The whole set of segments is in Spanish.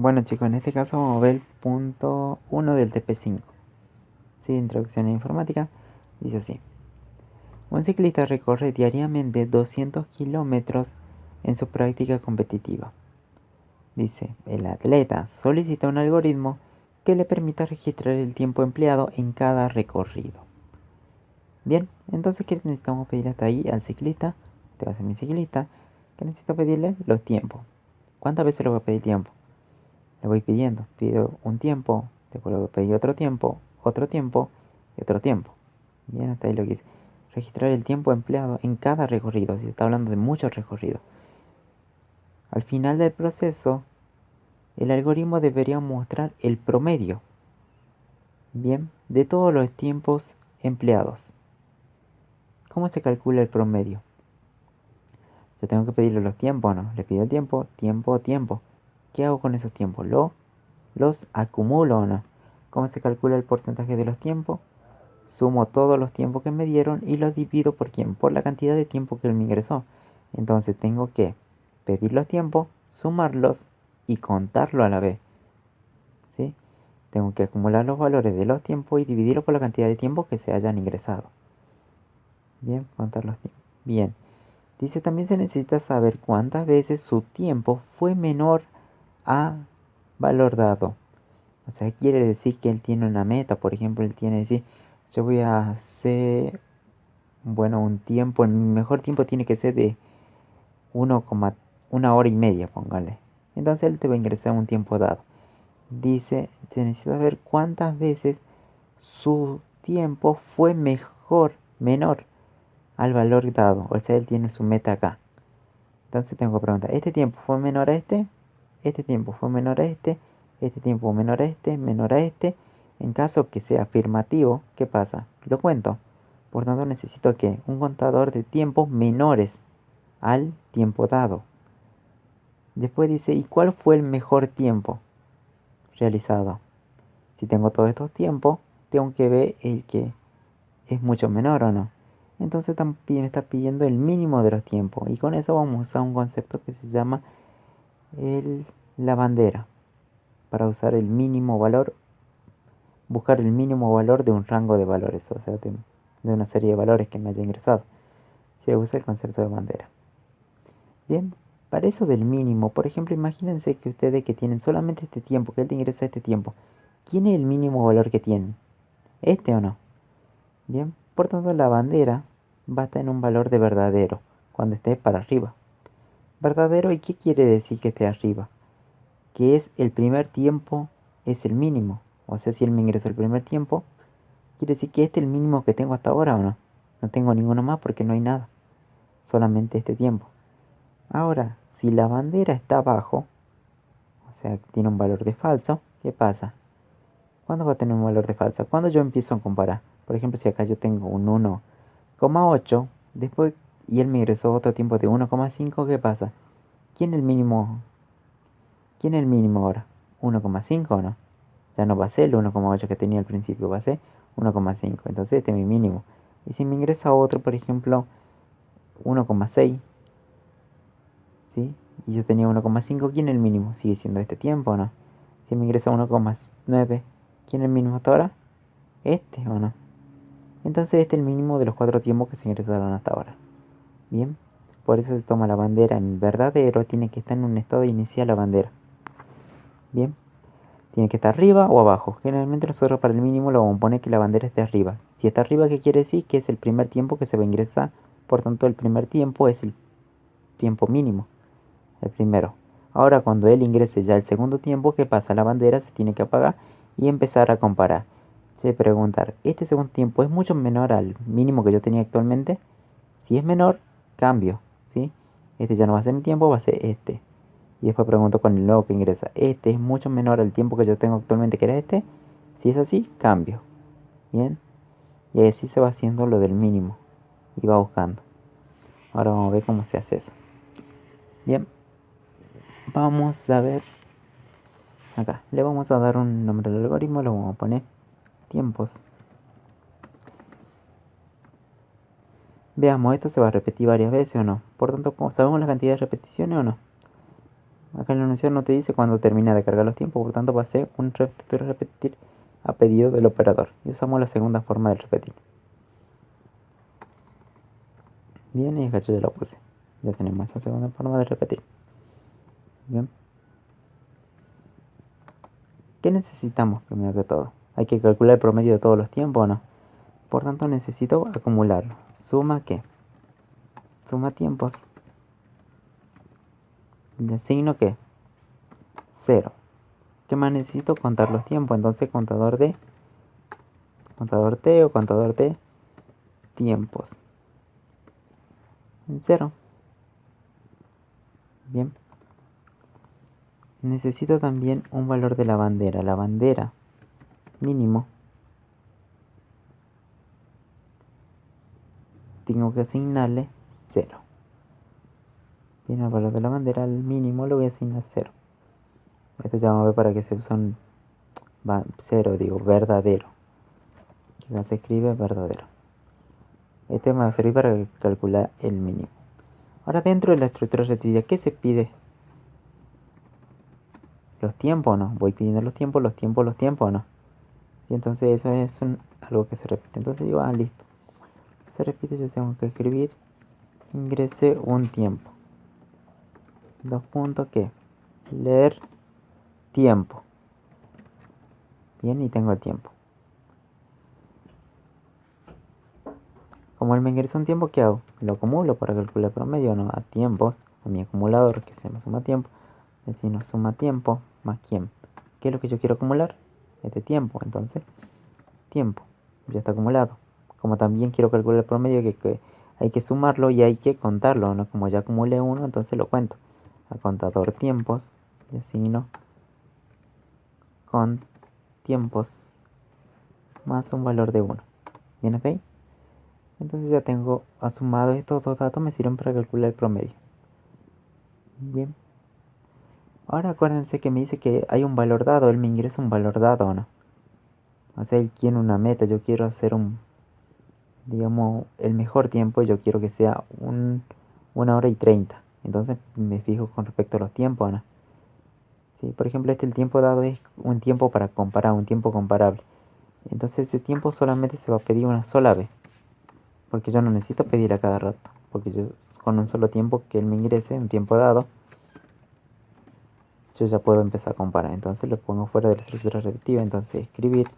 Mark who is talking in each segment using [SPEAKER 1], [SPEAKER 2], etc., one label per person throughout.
[SPEAKER 1] Bueno chicos, en este caso vamos a ver el punto 1 del TP5. Sí, introducción a la informática. Dice así. Un ciclista recorre diariamente 200 kilómetros en su práctica competitiva. Dice, el atleta solicita un algoritmo que le permita registrar el tiempo empleado en cada recorrido. Bien, entonces ¿qué necesitamos pedir hasta ahí al ciclista? Este va a ser mi ciclista. ¿Qué necesito pedirle? Los tiempos. ¿Cuántas veces le voy a pedir tiempo? Le voy pidiendo. Pido un tiempo, después le voy a pedir otro tiempo y otro tiempo. Bien, hasta ahí lo que dice. Registrar el tiempo empleado en cada recorrido. Si se está hablando de muchos recorridos. Al final del proceso, el algoritmo debería mostrar el promedio. Bien, de todos los tiempos empleados. ¿Cómo se calcula el promedio? Yo tengo que pedirle los tiempos, ¿no? Le pido el tiempo, tiempo. ¿Qué hago con esos tiempos? ¿Los acumulo o no? ¿Cómo se calcula el porcentaje de los tiempos? Sumo todos los tiempos que me dieron y los divido por quién, por la cantidad de tiempo que él me ingresó. Entonces tengo que pedir los tiempos, sumarlos y contarlo a la vez. ¿Sí? Tengo que acumular los valores de los tiempos y dividirlos por la cantidad de tiempo que se hayan ingresado. Bien, contar los tiempos. Bien. Dice también se necesita saber cuántas veces su tiempo fue menor a valor dado. O sea, quiere decir que él tiene una meta. Por ejemplo, él tiene que decir, yo voy a hacer, bueno, un tiempo, mi mejor tiempo tiene que ser de 1,1 hora y media, póngale. Entonces él te va a ingresar un tiempo dado. Dice, se necesita saber cuántas veces su tiempo fue menor al valor dado. O sea, él tiene su meta acá. Entonces tengo que preguntar, ¿este tiempo fue menor a este? ¿Este tiempo fue menor a este? ¿Este tiempo menor a este? ¿Menor a este? En caso que sea afirmativo, ¿qué pasa? Lo cuento. Por tanto, necesito que un contador de tiempos menores al tiempo dado. Después dice, ¿y cuál fue el mejor tiempo realizado? Si tengo todos estos tiempos, tengo que ver el que es mucho menor o no. Entonces también me está pidiendo el mínimo de los tiempos. Y con eso vamos a usar un concepto que se llama la bandera. Para usar el mínimo valor, buscar el mínimo valor de un rango de valores. O sea, de una serie de valores que me haya ingresado. Se usa el concepto de bandera. Bien, para eso del mínimo, por ejemplo, imagínense que ustedes que tienen solamente este tiempo, que él te ingresa este tiempo. ¿Quién es el mínimo valor que tienen? ¿Este o no? Bien, por tanto la bandera va a estar en un valor de verdadero, cuando esté para arriba. ¿Verdadero y qué quiere decir que esté arriba? Que es el primer tiempo, es el mínimo. O sea, si él me ingresó el primer tiempo, quiere decir que este es el mínimo que tengo hasta ahora o no. No tengo ninguno más porque no hay nada. Solamente este tiempo. Ahora, si la bandera está abajo, o sea, tiene un valor de falso, ¿qué pasa? ¿Cuándo va a tener un valor de falso? Cuando yo empiezo a comparar. Por ejemplo, si acá yo tengo un 1,8, después, y él me ingresó otro tiempo de 1,5, ¿qué pasa? ¿Quién es el mínimo? ¿Quién es el mínimo ahora? ¿1,5 o no? Ya no va a ser el 1,8 que tenía al principio, va a ser 1,5. Entonces este es mi mínimo. Y si me ingresa otro, por ejemplo, 1,6, ¿sí? Y yo tenía 1,5, ¿quién es el mínimo? ¿Sigue siendo este tiempo o no? Si me ingresa 1,9, ¿quién es el mínimo hasta ahora? ¿Este o no? Entonces este es el mínimo de los 4 tiempos que se ingresaron hasta ahora. Bien, por eso se toma la bandera en verdadero, tiene que estar en un estado inicial la bandera. Bien, tiene que estar arriba o abajo. Generalmente nosotros para el mínimo lo vamos a poner que la bandera esté arriba. Si está arriba, ¿qué quiere decir? Que es el primer tiempo que se va a ingresar. Por tanto, el primer tiempo es el tiempo mínimo. El primero. Ahora, cuando él ingrese ya el segundo tiempo, ¿qué pasa? La bandera se tiene que apagar y empezar a comparar. Se preguntar, ¿este segundo tiempo es mucho menor al mínimo que yo tenía actualmente? Si es menor, cambio. ¿Sí? Este ya no va a ser mi tiempo, va a ser este. Y después pregunto con el nuevo que ingresa. Este es mucho menor al tiempo que yo tengo actualmente, que era este. Si es así, cambio. Bien. Y así se va haciendo lo del mínimo. Y va buscando. Ahora vamos a ver cómo se hace eso. Bien. Vamos a ver. Acá. Le vamos a dar un nombre al algoritmo. Lo vamos a poner tiempos. Veamos, esto se va a repetir varias veces o no. Por tanto, ¿sabemos la cantidad de repeticiones o no? Acá en el enunciado no te dice cuándo termina de cargar los tiempos, por tanto va a ser un repetir a pedido del operador. Y usamos la segunda forma de repetir. Bien, y acá yo ya lo puse. Ya tenemos esa segunda forma de repetir. Bien. ¿Qué necesitamos primero que todo? Hay que calcular el promedio de todos los tiempos o no. Por tanto necesito acumularlo. ¿Suma qué? Suma tiempos. Le asigno qué? 0. ¿Qué más necesito? Contar los tiempos. Entonces contador T o contador de tiempos. En 0. Bien. Necesito también un valor de la bandera. La bandera mínimo. Tengo que asignarle 0. Bien, el valor de la bandera al mínimo le voy a asignar 0. Esto ya vamos a ver para qué se usan 0, digo, verdadero. Que acá se escribe verdadero. Este me va a servir para calcular el mínimo. Ahora dentro de la estructura repetida, ¿qué se pide? Los tiempos, ¿no? Voy pidiendo los tiempos o no. Y entonces eso es algo que se repite. Entonces digo, listo. Se repite, yo tengo que escribir ingrese un tiempo. Dos puntos, ¿qué? Leer tiempo. Bien, y tengo el tiempo. Como él me ingresa un tiempo, ¿qué hago? Lo acumulo para calcular el promedio, ¿no? A tiempos, a mi acumulador, que se llama suma tiempo. Decimos suma tiempo más quién. ¿Qué es lo que yo quiero acumular? Este tiempo. Entonces, tiempo. Ya está acumulado. Como también quiero calcular el promedio, que hay que sumarlo y hay que contarlo, ¿no? Como ya acumulé uno, entonces lo cuento. A contador tiempos. Y asigno con tiempos más un valor de 1. ¿Bien hasta ahí? Entonces ya tengo sumado estos dos datos, me sirven para calcular el promedio. Bien. Ahora acuérdense que me dice que hay un valor dado, él me ingresa un valor dado, ¿o no? O sea, él quiere una meta, yo quiero hacer digamos, el mejor tiempo, yo quiero que sea 1 hora y 30. Entonces me fijo con respecto a los tiempos, ¿no? Sí, por ejemplo, el tiempo dado es un tiempo para comparar, un tiempo comparable. Entonces ese tiempo solamente se va a pedir una sola vez. Porque yo no necesito pedir a cada rato. Porque yo con un solo tiempo que él me ingrese, un tiempo dado, yo ya puedo empezar a comparar. Entonces lo pongo fuera de la estructura repetitiva. Entonces escribir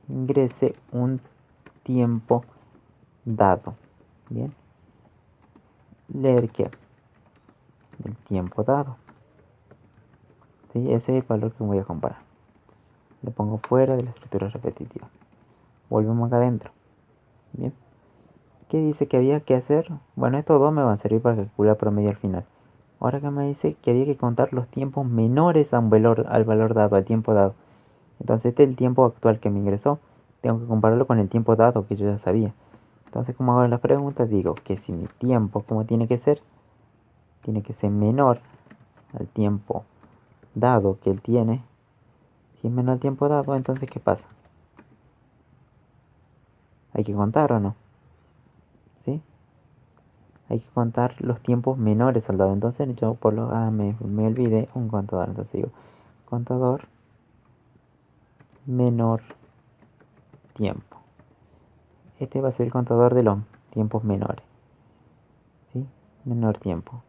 [SPEAKER 1] ingrese un tiempo dado. Bien. Leer qué? El tiempo dado. ¿Sí? Ese es el valor que voy a comparar. Lo pongo fuera de la estructura repetitiva. Volvemos acá adentro. Bien. ¿Qué dice que había que hacer? Bueno, estos dos me van a servir para calcular promedio al final. Ahora que me dice que había que contar los tiempos menores al valor dado, al tiempo dado. Entonces este es el tiempo actual que me ingresó. Tengo que compararlo con el tiempo dado que yo ya sabía. Entonces, como hago las preguntas, digo que si mi tiempo, ¿cómo tiene que ser? Tiene que ser menor al tiempo dado que él tiene. Si es menor al tiempo dado, entonces ¿qué pasa? ¿Hay que contar o no? ¿Sí? Hay que contar los tiempos menores al dado. Entonces yo me olvidé un contador. Entonces digo, contador menor tiempo. Este va a ser el contador de los tiempos menores. ¿Sí? Menor tiempo.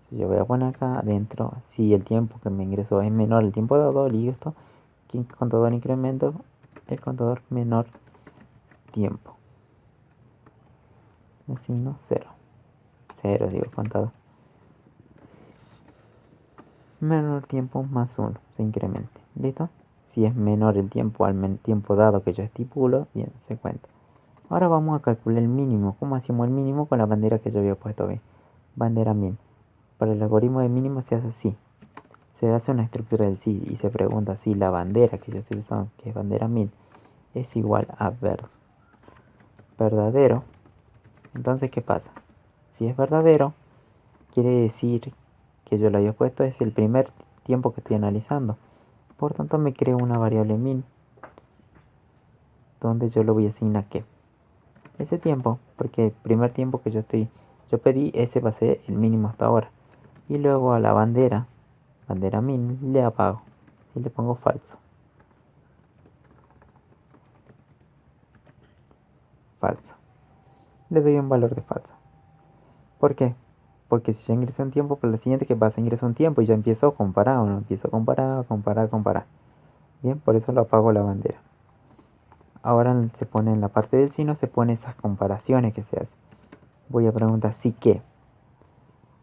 [SPEAKER 1] Si yo voy a poner acá adentro, si el tiempo que me ingresó es menor al tiempo dado, listo. Contador incremento, el contador menor tiempo. Asigno 0. 0 digo contador. Menor tiempo más 1 se incrementa. ¿Listo? Si es menor el tiempo al tiempo dado que yo estipulo, bien, se cuenta. Ahora vamos a calcular el mínimo. ¿Cómo hacemos el mínimo? Con la bandera que yo había puesto bien. Bandera min. Para el algoritmo de mínimo se hace así. Se hace una estructura del sí y se pregunta si la bandera que yo estoy usando, que es bandera min, es igual a verdadero. Entonces, ¿qué pasa? Si es verdadero, quiere decir que yo lo había puesto es el primer tiempo que estoy analizando. Por tanto, me creo una variable min donde yo lo voy a asignar ¿qué? Ese tiempo, porque el primer tiempo que yo pedí, ese va a ser el mínimo hasta ahora. Y luego a la bandera min, le apago. Y le pongo falso. Falso. Le doy un valor de falso. ¿Por qué? Porque si ya ingresé un tiempo, por lo siguiente que pasa, ingreso un tiempo y ya empiezo a comparar, ¿o no? Empiezo a comparar. Bien, por eso lo apago la bandera. Ahora se pone en la parte del signo, se pone esas comparaciones que se hacen. Voy a preguntar si qué.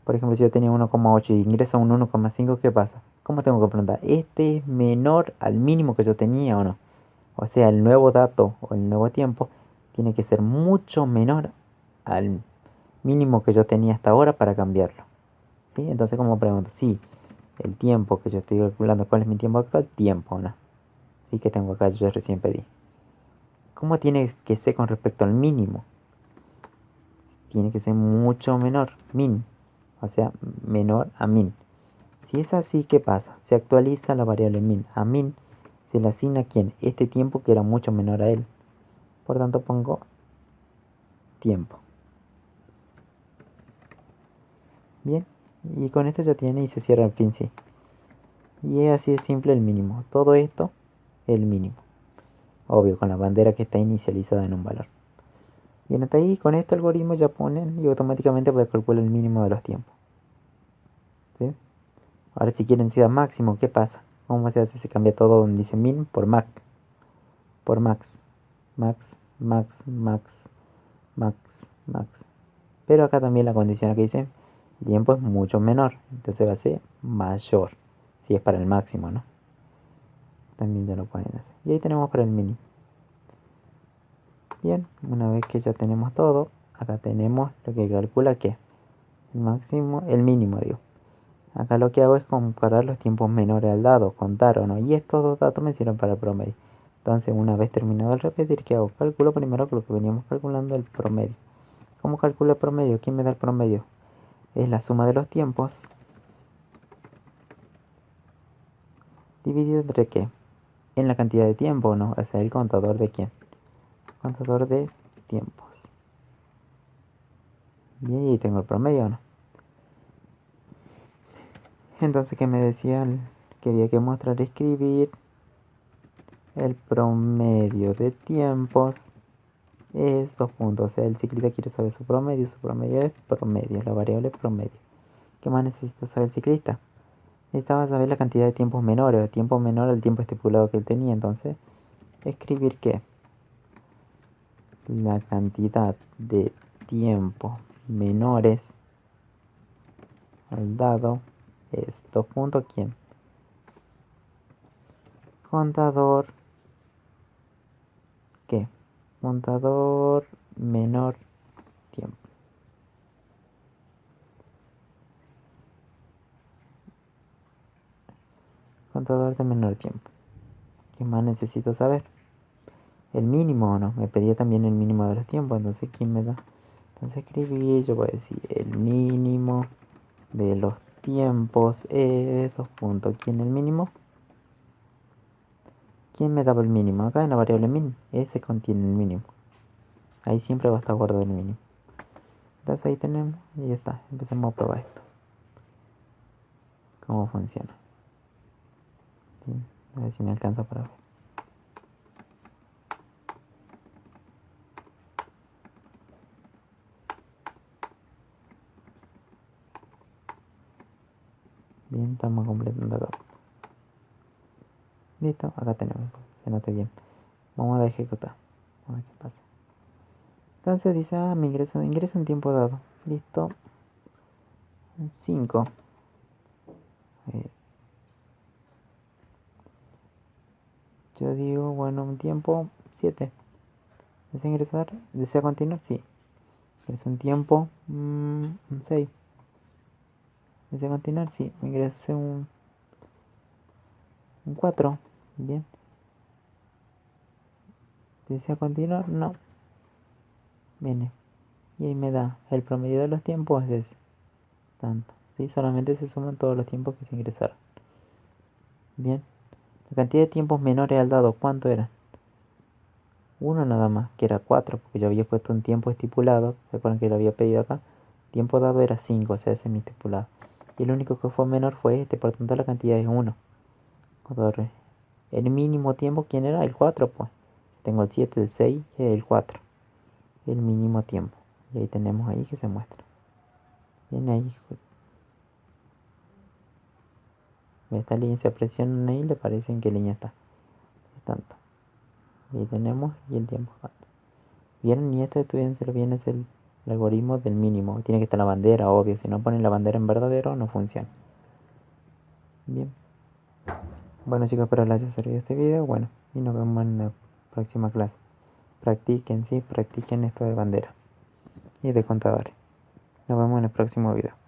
[SPEAKER 1] Por ejemplo, si yo tenía 1,8 y ingreso a un 1,5, ¿qué pasa? ¿Cómo tengo que preguntar? ¿Este es menor al mínimo que yo tenía o no? O sea, el nuevo dato o el nuevo tiempo tiene que ser mucho menor al mínimo que yo tenía hasta ahora para cambiarlo. ¿Sí? Entonces, como pregunto, si el tiempo que yo estoy calculando, ¿cuál es mi tiempo actual? Tiempo, ¿no? Sí, que tengo acá, yo recién pedí. ¿Cómo tiene que ser con respecto al mínimo? Tiene que ser mucho menor, min. O sea, menor a min. Si es así, ¿qué pasa? Se actualiza la variable min. A min se le asigna quién? Este tiempo que era mucho menor a él. Por tanto, pongo tiempo. Bien. Y con esto ya tiene y se cierra el fin, sí. Y es así de simple el mínimo. Todo esto, el mínimo. Obvio, con la bandera que está inicializada en un valor. Bien, hasta ahí con este algoritmo ya ponen y automáticamente puede calcular el mínimo de los tiempos. ¿Sí? Ahora si quieren sea máximo, ¿qué pasa? ¿Cómo se hace? Se cambia todo donde dice min por max. Por max. Max, max, max, max, max. Pero acá también la condición que dice el tiempo es mucho menor. Entonces va a ser mayor. Si es para el máximo, ¿no? También ya lo pueden hacer. Y ahí tenemos para el mínimo. Bien, una vez que ya tenemos todo, acá tenemos lo que calcula que el máximo, el mínimo, digo. Acá lo que hago es comparar los tiempos menores al dado, contar o no. Y estos dos datos me sirven para el promedio. Entonces, una vez terminado el repetir, ¿qué hago? Calculo primero lo que veníamos calculando, el promedio. ¿Cómo calculo el promedio? ¿Quién me da el promedio? Es la suma de los tiempos dividido entre qué? En la cantidad de tiempo, ¿no? O sea, el contador de quién. Contador de tiempos. Bien, y ahí tengo el promedio, ¿no? Entonces, ¿qué me decían? Que había que mostrar, escribir el promedio de tiempos es 2 puntos. O sea, el ciclista quiere saber su promedio es promedio, la variable promedio. ¿Qué más necesita saber el ciclista? Necesitaba saber la cantidad de tiempos menores, o tiempo menor al tiempo estipulado que él tenía. Entonces, escribir qué? La cantidad de tiempos menores al dado es 2 puntos. ¿Quién? Contador. ¿Qué? Contador menor tiempo. Contador de menor tiempo. ¿Qué más necesito saber? El mínimo o no. Me pedía también el mínimo de los tiempos. Entonces, ¿quién me da? Entonces escribí, yo voy a decir el mínimo de los tiempos es 2 puntos. ¿Quién es el mínimo? ¿Quién me daba el mínimo? Acá en la variable min. Ese contiene el mínimo. Ahí siempre va a estar guardado el mínimo. Entonces ahí tenemos y ya está. Empecemos a probar esto. ¿Cómo funciona? ¿Sí? A ver si me alcanza para ver. Bien, estamos completando acá. Listo, acá tenemos. Se note bien. Vamos a ejecutar. A ver qué pasa. Entonces dice, me ingreso en tiempo dado. Listo. 5. Yo digo, bueno, un tiempo 7. ¿Desea ingresar? ¿Desea continuar? Sí. Es un tiempo 6. ¿Desea continuar? Sí. Ingresé un 4. Bien. ¿Desea continuar? No. Viene. Y ahí me da el promedio de los tiempos es tanto. ¿Sí? Solamente se suman todos los tiempos que se ingresaron. Bien. La cantidad de tiempos menores al dado, ¿cuánto era? Uno nada más, que era 4, porque yo había puesto un tiempo estipulado. ¿Se acuerdan que lo había pedido acá? Tiempo dado era 5, o sea, ese es mi estipulado. Y el único que fue menor fue este, por tanto la cantidad es 1. El mínimo tiempo, ¿quién era? El 4, pues. Tengo el 7, el 6 y el 4. El mínimo tiempo. Y ahí tenemos ahí que se muestra. Bien ahí. Esta línea se presionan ahí, le parece en qué línea está. Tanto. Y ahí tenemos y el tiempo. ¿Vieron? Y esto estudiándose bien es el algoritmo del mínimo. Tiene que estar la bandera, obvio. Si no ponen la bandera en verdadero, no funciona. Bien. Bueno chicos, espero les haya servido este video. Bueno, y nos vemos en la próxima clase. Practiquen, sí, practiquen esto de bandera y de contadores. Nos vemos en el próximo video.